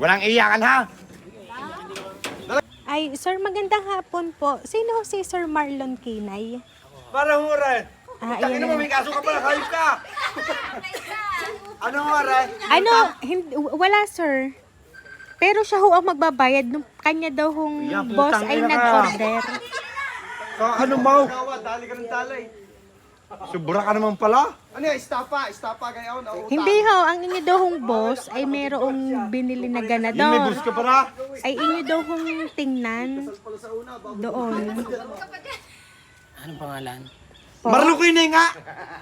Walang iyakan ha. Ay, sir, magandang hapon po. Sino si Sir Marlon Kinay? Para hura. Tangina mo, may kaso ka pala, hayop ka. Ano hura? Ano, wala sir. Pero siya ho ang magbabayad nung kanya daw hong Yan, boss putang ay ina ka. nag-order. Ano mo? Dali ka ng talay. Subra ka naman pala. Ano yan? Istapa kayo na utang. Hindi ho, ang inyo daw hong boss ay merong binili na Yung may ganador. bus ka pala. Ay inyo daw hong tingnan doon. Anong pangalan? Po. Marlukoy na nga.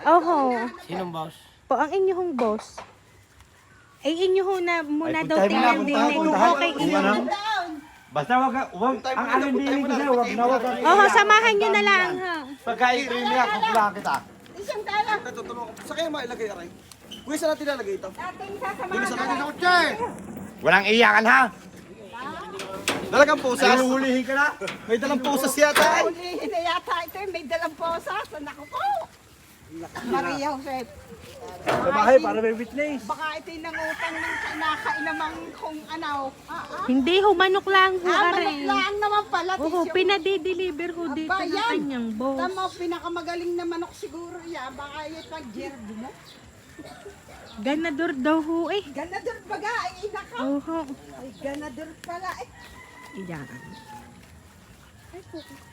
Oho. Sinong boss? Po, ang inyo hong boss. Ay inyo ho na muna Ay, daw puntahan mo na, tingnan din. puntahan, Kung puntahan. okay Kung inyo. ano. Basta wag ang alin din ko sa'yo, wag na wag ang Oho, samahan nyo na lang ha. Pagkain ko niya, kukulaan kita. Tutulong ko. Sa kayo mailagay aray. Kuya, saan natin ilalagay ito? Kuya, saan natin ako? Walang iyakan ha. Dalagang pusas. Ay, huhulihin ka na. May dalang pusas yata. Ulihin na yata ito, may dalang posas. Naku ko! Maria Jose. Sa bahay, para may witness. Baka ito'y nangutang ng kinakailamang kung ano. Hindi ho, manok lang ho Manok are. lang naman pala. Oo, tisyo. pinadi-deliver ho dito Aba, ng yan. kanyang boss. Tama, pinakamagaling na manok siguro yan. Baka yung pag-jerby mo. Ganador daw ho eh. Ganador baga, ay inaka. Oho. Ay, ganador pala eh. Iyan.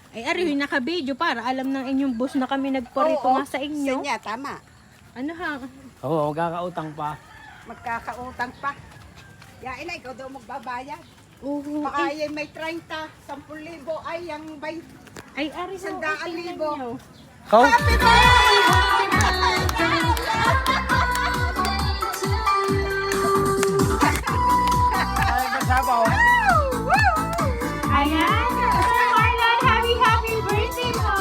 Ay, ari, naka-video para alam ng inyong boss na kami nagporito nga sa inyo. Sanya, tama. Ano ha? Oo, magkakautang pa. Magkakautang pa. Yain na, ikaw daw magbabayad. Oo. Baka yan may 30, 10,000 ay yung bay. Ay, ari, ho, 100,000. tingnan nyo. Kau? Happy Ay, masabaw. Ayan, Sir Marlon, happy birthday po!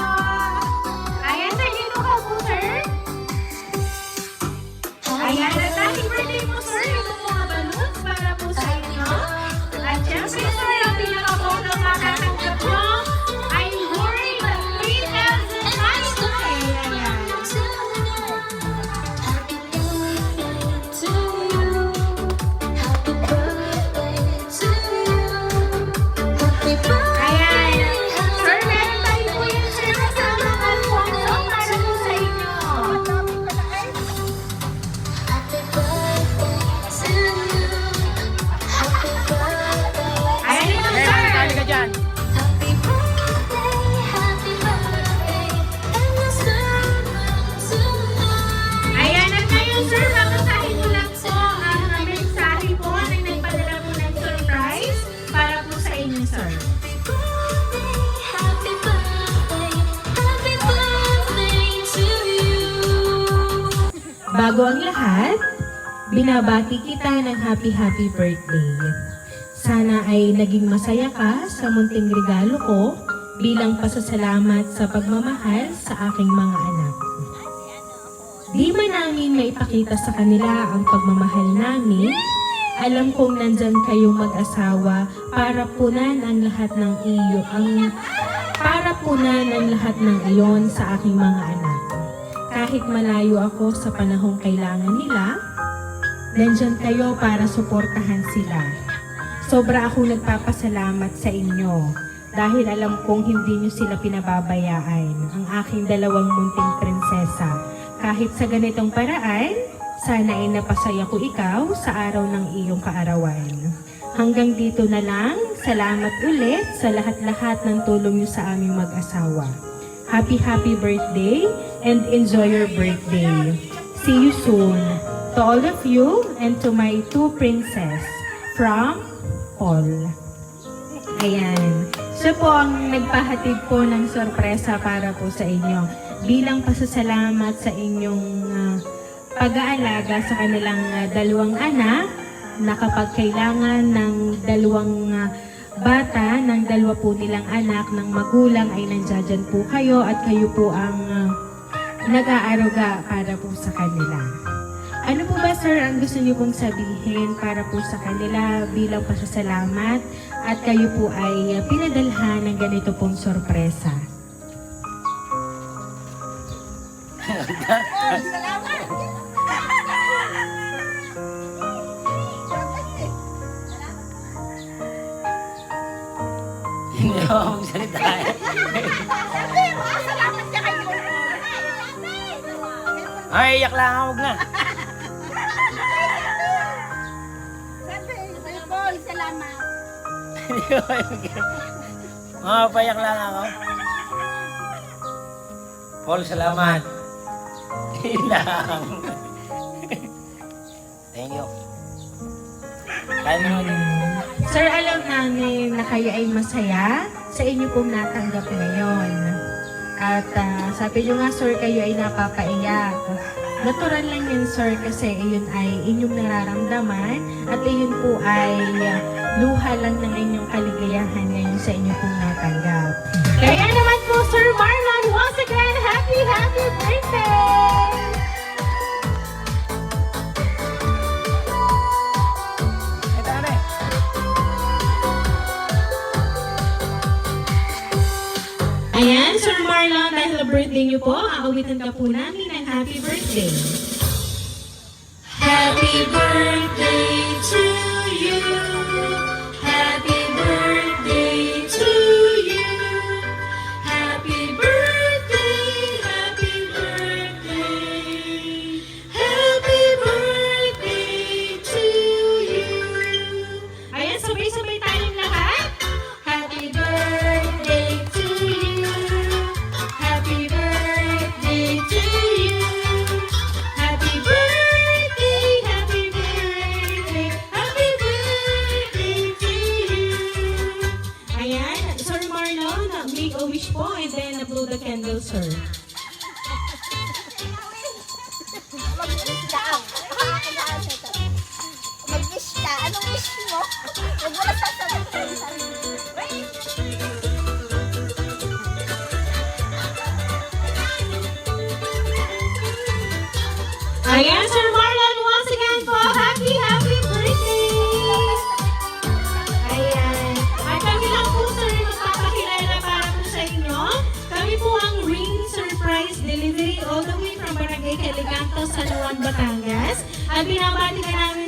Ayan, sir, dito ka po, sir. Ayan, at happy birthday po, sir. Ito po mga balloons para po sa inyo. At syempre, sir, ang pinaka-photo makatanggap mo ay worth 3,000. Ayan. Ayan. Sir, meron tayo po yung sir kasama ng Alfonso para po sa inyo. Ayan ito, sir. Kali ka dyan. Ayan, at ngayon, sir, babasahin ko lang po ang mensahe po na nagpadala po ng surprise para po sa inyo, sir. Bago ang lahat, binabati kita ng happy birthday. Sana ay naging masaya ka sa munting regalo ko bilang pasasalamat sa pagmamahal sa aking mga anak. Di man namin maipakita sa kanila ang pagmamahal namin, alam kong nandyan kayong mag-asawa para punan ang lahat ng iyon sa aking mga anak. Kahit malayo ako sa panahong kailangan nila, nandyan kayo para suportahan sila. Sobra akong nagpapasalamat sa inyo dahil alam kong hindi nyo sila pinababayaan, ang aking dalawang munting prinsesa. Kahit sa ganitong paraan, sana ay napasaya ko ikaw sa araw ng iyong kaarawan. Hanggang dito na lang, salamat ulit sa lahat-lahat ng tulong nyo sa aming mag-asawa. Happy birthday and enjoy your birthday. See you soon. To all of you and to my two princess from Paul. Ayan. Siya po ang nagpahatid po ng sorpresa para po sa inyo. Bilang pasasalamat sa inyong pag-aalaga sa kanilang dalawang anak na kapag kailangan ng dalawang bata, ng dalawa po nilang anak ng magulang ay nandiyan po kayo at kayo po ang nag-aaruga para po sa kanila. Ano po ba, sir, ang gusto niyo pong sabihin para po sa kanila bilang pasasalamat at kayo po ay pinadalhan ng ganito pong sorpresa? Salamat. Hindi ako magsalita eh. Sabi, salamat ka kayo. Ay, iyak lang ako, huwag na. Sabi, Kuya Paul, salamat. Hindi ko kayo payak lang ako. Paul, salamat. Yun lang. Thank you. Kaya mo naman. Sir, alam namin na kayo ay masaya sa inyo pong natanggap ngayon. At sabi nyo nga, sir, kayo ay napapaiyak. Natural lang yun, sir, kasi iyon ay inyong nararamdaman at iyon po ay luha lang ng inyong kaligayahan ngayon sa inyo pong natanggap. Kaya naman po, Sir Marlon, once again, happy birthday! Ito na eh. Ayan, Sir Marlon, dahil birthday niyo po, aawitan ka po namin ng happy birthday. Happy birthday to you. Happy birthday to you. Happy birthday, happy birthday. Happy birthday to you. Ayan, sabay-sabay tayong lahat. Happy birthday to you. Happy birthday to you. Happy birthday, happy birthday, happy birthday to you. Ayan, Sir Marlon, make a wish po and then blow the candle, sir. Mag-wish ka. Mag-wish ka. Anong wish mo? Huwag mo na sasabihin. Ayan, Sir Marlon, once again po, happy birthday! Ayan. At kami lang po, sir, magpapakilala para po sa inyo. Kami po ang ring surprise delivery all the way from Barangay Calicanto, San Juan, Batangas. At binabati ka namin